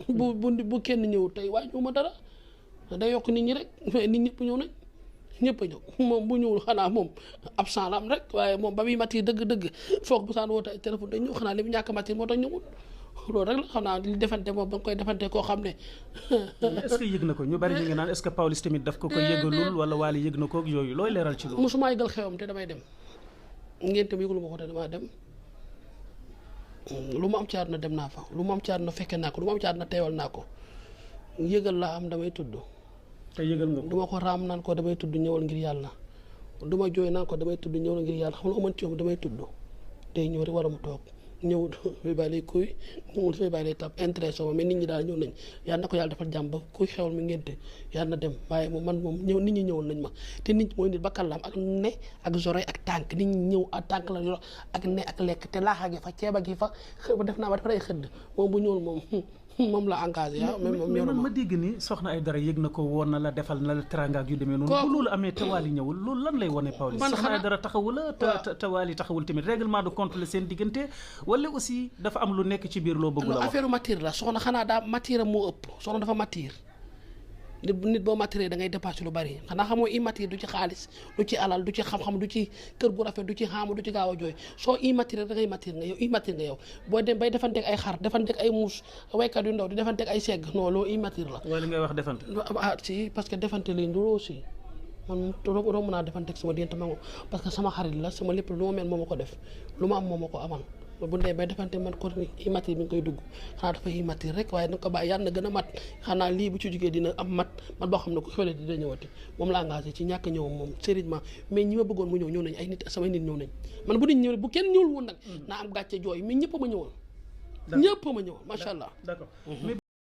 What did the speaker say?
bu kenn ñëw tey waaye ñëw ma dara day yokk nit ñi rek mais nit ñëpp ñëw nañ ñëpp a ñëw moom bu ñëwul xanaa moom absent la am rek waaye moom ba muy matir dëgg-dëgg foog bu saan woote ay téléphone day ñëw xanaa li mu ñàkk matir moo tax ñëwul loolu rek la xam naa li defante moom ba nga koy defante koo xam ne. est-ce que yëg na ko ñu bari ñu ngi naan est-ce que Pawlish tamit daf ko yëgalul wala Wally yëg na ko ak yooyu looy leeral ci loolu. mosuma yëgal xewam te damay dem ngeen tam yëgulu ma ko te damaa dem lu mu am ci àdduna dem naa fa lu mu am ci àdduna fekke naa ko lu mu am ci àdduna teewal naa ko yëgal laa am damay tudd. te yëgal nga ko du ma ko raam naan ko damay tudd ñëwal ngir yàlla du ma jooy naan ko damay tudd ñëwal ngir yàlla xam nga amoon ci yow damay tudd day ñëw rek wala mu toog ñëw fay bàyyi lay kuy mu fay bàyyi lay tab intéressé ma mais nit ñi daal ñëw nañ yàlla na ko yàlla defal jàmm ba kuy xewal mi ngénte yàlla na dem waaye moom man moom ñëw nit ñi ñëwal nañ ma te nit mooy nit ba kàllaam ak ne ak zoroy ak tànk nit ñi ñëw ak tànk la yor ak ne ak lekk te laaxa gi fa ceeba gi fa def naa ba dafa day xëdd moom bu ñëwul moom la engagé ah. même moom ma dégg ni Soxna Aïdara yëg na ko woon na la defal na la teraanga ak yu demee noonu. bu loolu amee te Wally ñëwul loolu lan lay wane Pawlish. Soxna Aïdara taxawul te Wally taxawul tamit règlement de compte la seen diggante wala aussi dafa am lu nekk ci biir loo bëgg la wax. affaire matière la soxna xanaa daa matière moo ëpp soxna dafa matière nit boo matière da ngay dépassé lu bari xanaa xamoo immature du ci xaalis du ci alal du ci xam-xam du ci kër gu rafet du ci xaamu du ci gaaw a jooy soo immature da ngay mature nga yow immature nga yow boo dem bay defanteeg ay xar defanteeg ay muus waykat yu ndaw di defanteeg ay segg non loolu immature la. wala li ngay wax defante. ah si parce que defante lañ loolu aussi man romb naa defanteeg sama diggante ma parce que sama xarit la sama lépp lu ma mel moo ma ko def lu ma am moo ma ko amal. bu ndee bay defante man ko immature bi nga koy dugg xanaa dafa immature rek waaye danga ko bàyyi yàlla na gën a mat xanaa lii bu ci jógee dina am mat boo xam ne ku xewle dina ñëwati moom la engagé ci ñàkk ñëw moom sérieusement mais ñi ma bëggoon mu ñëw nañ ay nit samay nit ñëw nañ man bu nit ñëw bu kenn ñëwul woon nag naa am gàcce jooy mais ñëpp a ma ñëwoon ñëpp a ma ñëwoon macha allah. D'accord.